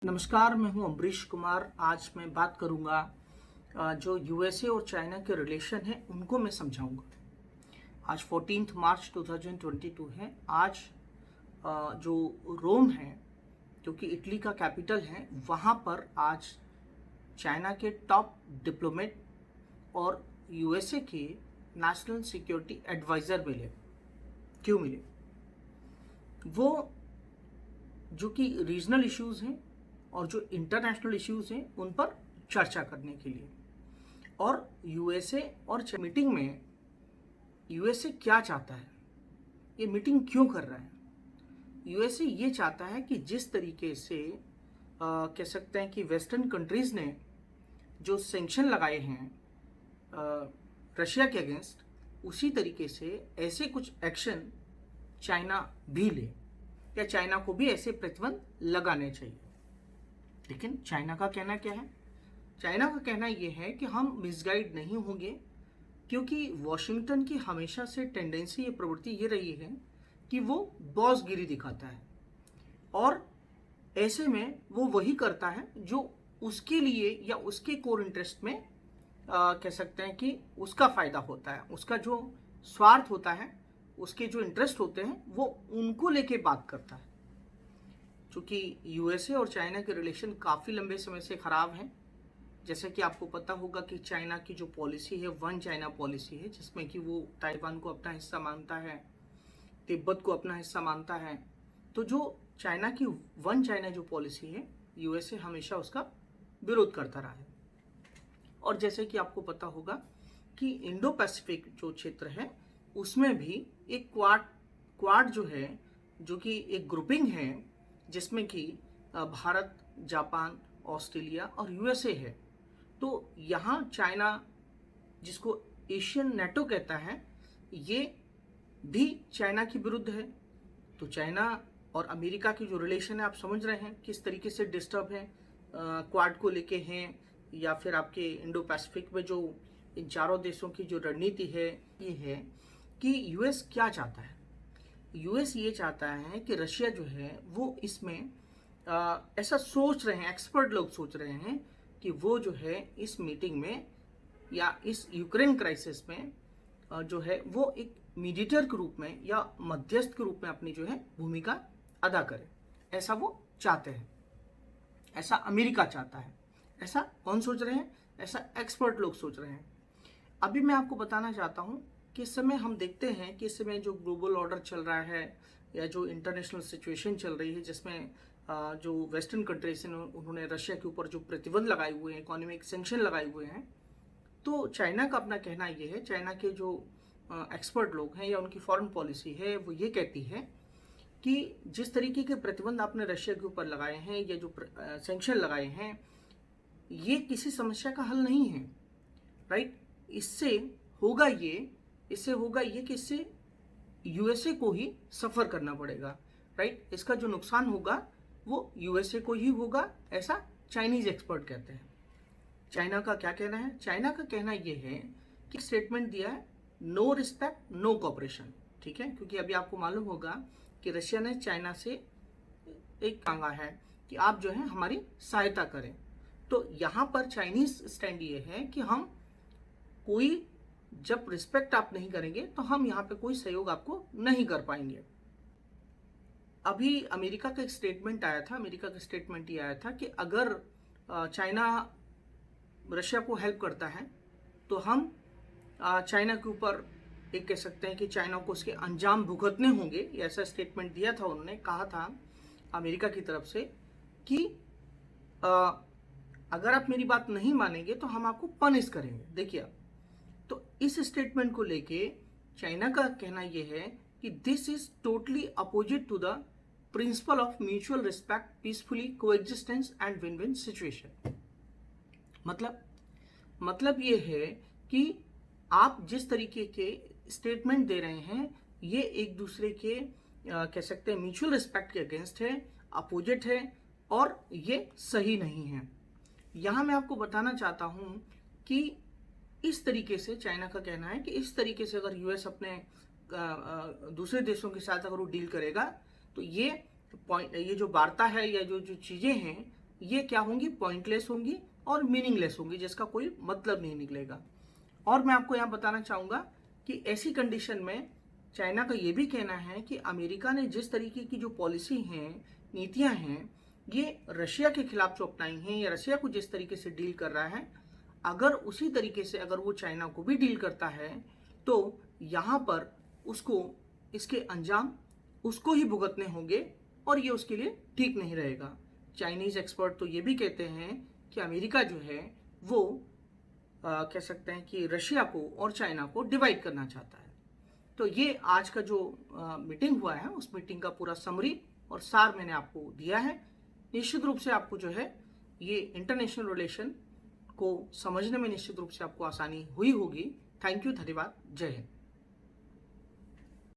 नमस्कार, मैं हूं अमरीश कुमार। आज मैं बात करूंगा जो यूएसए और चाइना के रिलेशन है उनको मैं समझाऊंगा। आज 14 मार्च 2022 है। आज जो रोम है, जो कि इटली का कैपिटल है, वहां पर आज चाइना के टॉप डिप्लोमेट और यूएसए के नेशनल सिक्योरिटी एडवाइज़र मिले। क्यों मिले? वो जो कि रीजनल इश्यूज़ हैं और जो इंटरनेशनल इश्यूज़ हैं उन पर चर्चा करने के लिए। और यूएसए और मीटिंग में यूएसए क्या चाहता है, ये मीटिंग क्यों कर रहा है? यूएसए ये चाहता है कि जिस तरीके से कह सकते हैं कि वेस्टर्न कंट्रीज़ ने जो सैंक्शन लगाए हैं रशिया के अगेंस्ट, उसी तरीके से ऐसे कुछ एक्शन चाइना भी ले, या चाइना को भी ऐसे प्रतिबंध लगाने चाहिए। लेकिन चाइना का कहना क्या है? चाइना का कहना यह है कि हम मिसगाइड नहीं होंगे, क्योंकि वॉशिंगटन की हमेशा से टेंडेंसी, ये प्रवृत्ति ये रही है कि वो बॉसगिरी दिखाता है और ऐसे में वो वही करता है जो उसके लिए या उसके कोर इंटरेस्ट में कह सकते हैं कि उसका फायदा होता है। उसका जो स्वार्थ होता है, उसके जो इंटरेस्ट होते हैं, वो उनको लेके बात करता है। चूँकि यूएसए और चाइना के रिलेशन काफ़ी लंबे समय से ख़राब हैं। जैसे कि आपको पता होगा कि चाइना की जो पॉलिसी है, वन चाइना पॉलिसी है, जिसमें कि वो ताइवान को अपना हिस्सा मानता है, तिब्बत को अपना हिस्सा मानता है। तो जो चाइना की वन चाइना जो पॉलिसी है, यूएसए हमेशा उसका विरोध करता रहा है। और जैसे कि आपको पता होगा कि इंडो पैसिफिक जो क्षेत्र है, उसमें भी एक क्वाड जो है, जो कि एक ग्रुपिंग है, जिसमें कि भारत, जापान, ऑस्ट्रेलिया और यूएसए है। तो यहाँ चाइना, जिसको एशियन नेटो कहता है, ये भी चाइना के विरुद्ध है। तो चाइना और अमेरिका की जो रिलेशन है, आप समझ रहे हैं किस तरीके से डिस्टर्ब है, क्वाड को लेके हैं, या फिर आपके इंडो पैसिफिक में जो इन चारों देशों की जो रणनीति है, ये है कि यूएस क्या चाहता है। यूएस ये चाहता है कि रशिया जो है वो इसमें ऐसा सोच रहे हैं, एक्सपर्ट लोग सोच रहे हैं कि वो जो है इस मीटिंग में या इस यूक्रेन क्राइसिस में जो है वो एक मीडिएटर के रूप में या मध्यस्थ के रूप में अपनी जो है भूमिका अदा करे। ऐसा वो चाहते हैं, ऐसा अमेरिका चाहता है। ऐसा कौन सोच रहे हैं? ऐसा एक्सपर्ट लोग सोच रहे हैं। अभी मैं आपको बताना चाहता हूँ कि इस समय हम देखते हैं कि इस समय जो ग्लोबल ऑर्डर चल रहा है या जो इंटरनेशनल सिचुएशन चल रही है, जिसमें जो वेस्टर्न कंट्रीज हैं उन्होंने रशिया के ऊपर जो प्रतिबंध लगाए हुए हैं, इकोनॉमिक सैंक्शन लगाए हुए हैं, तो चाइना का अपना कहना ये है, चाइना के जो एक्सपर्ट लोग हैं या उनकी फॉरेन पॉलिसी है, वो ये कहती है कि जिस तरीके के प्रतिबंध आपने रशिया के ऊपर लगाए हैं या जो सैंक्शन लगाए हैं, ये किसी समस्या का हल नहीं है। राइट? इससे होगा ये कि इससे यूएसए को ही सफ़र करना पड़ेगा। राइट? इसका जो नुकसान होगा वो यूएसए को ही होगा, ऐसा चाइनीज एक्सपर्ट कहते हैं। चाइना का क्या कहना है? चाइना का कहना ये है कि स्टेटमेंट दिया है, नो रिस्पेक्ट नो कॉपरेशन। ठीक है? क्योंकि अभी आपको मालूम होगा कि रशिया ने चाइना से एक मांगा है कि आप जो है हमारी सहायता करें। तो यहाँ पर चाइनीज स्टैंड ये है कि हम कोई, जब रिस्पेक्ट आप नहीं करेंगे तो हम यहाँ पे कोई सहयोग आपको नहीं कर पाएंगे। अभी अमेरिका का एक स्टेटमेंट आया था, अमेरिका का स्टेटमेंट ये आया था कि अगर चाइना रशिया को हेल्प करता है तो हम चाइना के ऊपर एक कह सकते हैं कि चाइना को उसके अंजाम भुगतने होंगे। ऐसा स्टेटमेंट दिया था उन्होंने, कहा था अमेरिका की तरफ से कि अगर आप मेरी बात नहीं मानेंगे तो हम आपको पनिश करेंगे। देखिए, तो इस स्टेटमेंट को लेके चाइना का कहना यह है कि this is totally opposite to the principle of mutual respect, peacefully coexistence and win win situation. मतलब ये है कि आप जिस तरीके के स्टेटमेंट दे रहे हैं, ये एक दूसरे के कह सकते हैं म्यूचुअल रिस्पेक्ट के अगेंस्ट है, अपोजिट है, और ये सही नहीं है। यहाँ मैं आपको बताना चाहता हूँ कि इस तरीके से चाइना का कहना है कि इस तरीके से अगर यूएस अपने दूसरे देशों के साथ अगर वो डील करेगा, तो ये जो वार्ता है या जो चीज़ें हैं, ये क्या होंगी, पॉइंटलेस होंगी और मीनिंगलेस होंगी, जिसका कोई मतलब नहीं निकलेगा। और मैं आपको यहाँ बताना चाहूँगा कि ऐसी कंडीशन में चाइना का ये भी कहना है कि अमेरिका ने जिस तरीके की जो पॉलिसी हैं, नीतियाँ हैं, ये रशिया के खिलाफ जो अपनाई हैं या रशिया को जिस तरीके से डील कर रहा है, अगर उसी तरीके से अगर वो चाइना को भी डील करता है तो यहाँ पर उसको इसके अंजाम उसको ही भुगतने होंगे और ये उसके लिए ठीक नहीं रहेगा। चाइनीज़ एक्सपर्ट तो ये भी कहते हैं कि अमेरिका जो है वो कह सकते हैं कि रशिया को और चाइना को डिवाइड करना चाहता है। तो ये आज का जो मीटिंग हुआ है उस मीटिंग का पूरा समरी और सार मैंने आपको दिया है। निश्चित रूप से आपको जो है ये इंटरनेशनल रिलेशन को समझने में निश्चित रूप से आपको आसानी हुई होगी। थैंक यू, धन्यवाद, जय हिंद।